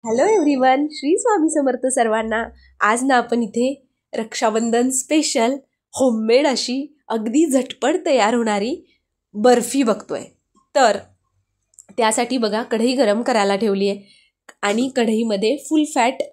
Hello everyone, Shri Swami Samarth सर्वांना। आज ना आपण इथे रक्षाबंधन स्पेशल होममेड अशी अगदी झटपट तयार होणारी बर्फी बघतोय। तर त्यासाठी बघा कढई गरम करायला ठेवली आहे आणि कढईमध्ये फुल फॅट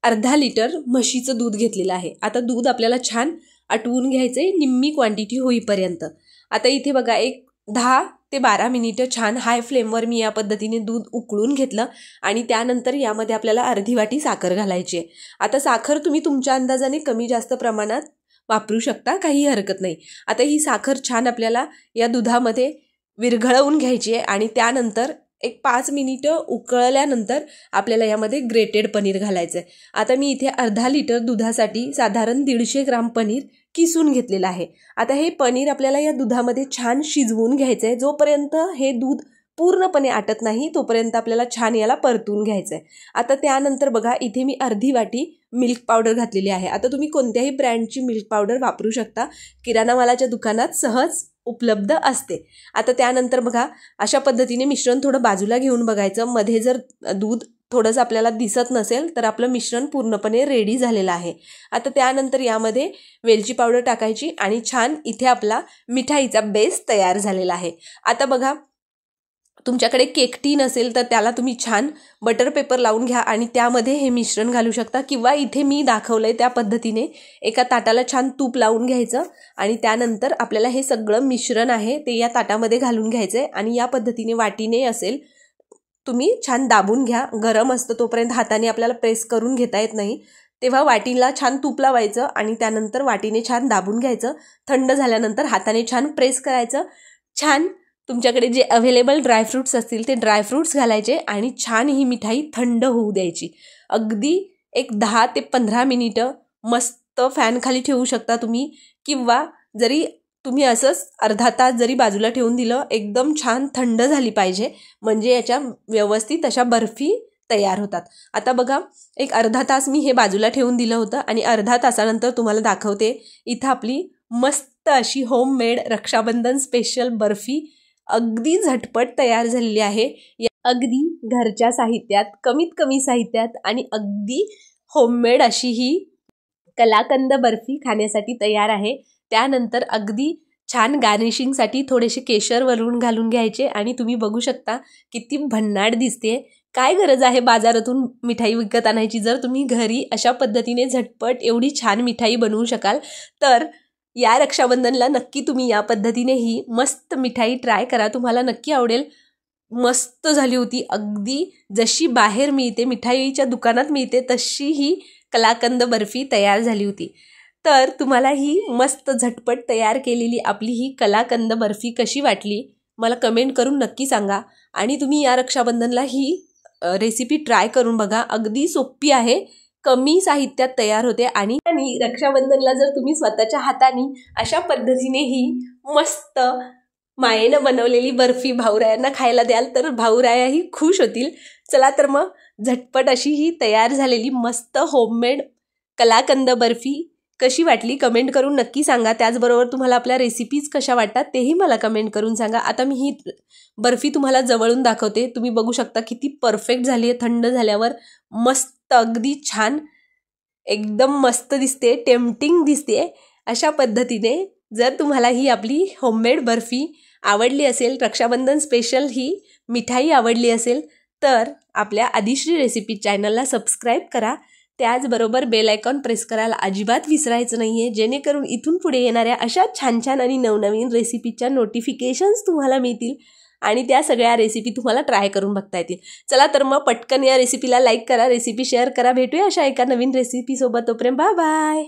अर्धा लिटर म्हशीचं दूध घेतलेलं आहे। आता दूध आपल्याला छान आटवून घ्यायचंय निम्मी क्वांटिटी होईपर्यंत। आता इथे बघा एक 10 ते 12 मिनिटं छान हाय फ्लेमवर मी या पद्धतीने दूध उकळून घेतलं आणि त्यानंतर यामध्ये आपल्याला अर्धी वाटी साखर घालायची आहे। आता साखर तुम्ही तुमच्या अंदाजाने कमी जास्त प्रमाणात वापरू शकता, काही हरकत नाही। आता ही साखर छान आपल्याला या दुधामध्ये विरघळवून घ्यायची आहे आणि त्यानंतर एक 5 मिनिटं उकळल्यानंतर आपल्याला यामध्ये ग्रेटेड पनीर घालायचं आहे। आता मी इथे अर्धा लिटर दुधासाठी साधारण 150 ग्राम पनीर किसून घेतलेलं आहे। आता हे पनीर आपल्याला या दुधामध्ये छान शिजवून घ्यायचं आहे। जोपर्यंत हे दूध पूर्णपणे आटत नाही तोपर्यंत आपल्याला छान याला परतून घ्यायचं आहे। आता त्यानंतर बघा इथे मी अर्धी वाटी मिल्क पावडर घातलेली आहे। आता तुम्ही कोणत्याही ब्रँडची मिल्क पावडर वापरू शकता, किराणा मालाच्या दुकानात सहज उपलब्ध असते। आता त्यानंतर बघा अशा पद्धतीने मिश्रण थोडं बाजूला घेऊन बघायचं। मध्ये जर दूध थोडंसं आपल्याला दिसत नसेल तर आपलं मिश्रण पूर्णपणे रेडी झालेलं आहे। आता त्यानंतर यामध्ये वेलची पावडर टाकायची आणि छान इथे आपला मिठाईचा बेस तयार झालेला आहे। आता बघा तुमच्याकडे केक टीन असेल तर त्याला तुम्ही छान बटर पेपर लावून घ्या आणि त्यामध्ये हे मिश्रण घालू शकता, किंवा इथे मी दाखवलंय त्या पद्धतीने एका ताटाला छान तूप लावून घ्यायचं आणि त्यानंतर आपल्याला हे सगळं मिश्रण आहे ते या ताटामध्ये घालून घ्यायचंय आणि या पद्धतीने वाटीने असेल तुम्ही छान दाबून घ्या। गरम असतं तोपर्यंत हाताने आपल्याला प्रेस करून घेता येत नाही, तेव्हा वाटीला छान तूप लावायचं आणि त्यानंतर वाटीने छान दाबून घ्यायचं। थंड झाल्यानंतर हाताने छान प्रेस करायचं। छान तुमच्याकडे जे अवेलेबल ड्रायफ्रूट्स असतील ते ड्रायफ्रूट्स घालायचे आणि छान ही मिठाई थंड होऊ द्यायची। अगदी एक 10 ते 15 मिनिटं मस्त फॅन खाली ठेवू शकता तुम्ही, किंवा जरी तुम्ही असंच अर्धा तास जरी बाजूला ठेवून दिलं, एकदम छान थंड झाली पाहिजे म्हणजे याच्या व्यवस्थित अशा बर्फी तयार होतात। आता बघा एक अर्धा तास मी हे बाजूला ठेवून दिलं होतं आणि अर्धा तासानंतर तुम्हाला दाखवते इथं आपली मस्त अशी होममेड रक्षाबंधन स्पेशल बर्फी अगदी झटपट तयार झालेली आहे। अगदी घरच्या साहित्यात, कमीत कमी साहित्यात आणि अगदी होममेड अशी ही कलाकंद बर्फी खाण्यासाठी तयार आहे। त्यानंतर अगदी छान गार्निशिंगसाठी थोडेसे केशर वरून घालून घ्यायचे आणि तुम्ही बघू शकता किती भन्नाट दिसते। काय गरज आहे बाजारातून मिठाई विकत आणायची, जर तुम्ही घरी अशा पद्धतीने झटपट एवढी छान मिठाई बनवू शकाल तर या रक्षाबंधनला नक्की तुम्ही या पद्धतीने ही मस्त मिठाई ट्राय करा, तुम्हाला नक्की आवडेल। मस्त झाली होती, अगदी जशी बाहेर मिळते मिठाईच्या दुकानात मिळते तशी ही कलाकंद बर्फी तयार झाली होती। तर तुम्हाला ही मस्त झटपट तयार केलेली आपली ही कलाकंद बर्फी कशी वाटली मला कमेंट करून नक्की सांगा आणि तुम्ही या रक्षाबंधनला ही रेसिपी ट्राय करून बघा। अगदी सोपी आहे, कमी साहित्यात तयार होते आणि रक्षाबंधनला जर तुम्ही स्वतःच्या हाताने अशा पद्धतीने ही मस्त मायेनं बनवलेली बर्फी भाऊरायांना खायला द्याल तर भाऊरायाही खुश होतील। चला तर मग झटपट अशी ही तयार झालेली मस्त होममेड कलाकंद बर्फी कशी वाटली कमेंट करून नक्की सांगा। त्याचबरोबर तुम्हाला आपल्या रेसिपीज कशा वाटतात तेही मला कमेंट करून सांगा। आता मी ही बर्फी तुम्हाला जवळून दाखवते, तुम्ही बघू शकता किती परफेक्ट झाली आहे। थंड झाल्यावर मस्त अगदी छान एकदम मस्त दिसते, टेम्पटिंग दिसते। अशा पद्धतीने जर तुम्हाला ही आपली होममेड बर्फी आवडली असेल, रक्षाबंधन स्पेशल ही मिठाई आवडली असेल तर आपल्या आदिश्री रेसिपी चॅनलला सबस्क्राईब करा। त्याचबरोबर बेल आयकॉन प्रेस करायला अजिबात विसरायचं नाही आहे, जेणेकरून इथून पुढे येणाऱ्या अशा छान छान आणि नवनवीन रेसिपीच्या नोटिफिकेशन्स तुम्हाला मिळतील आणि त्या सगळ्या रेसिपी तुम्हाला ट्राय करून बघता येतील। चला तर मग पटकन या रेसिपीला लाईक करा, रेसिपी शेअर करा। भेटूया अशा एका नवीन रेसिपीसोबत, तोपर्यंत बाय बाय।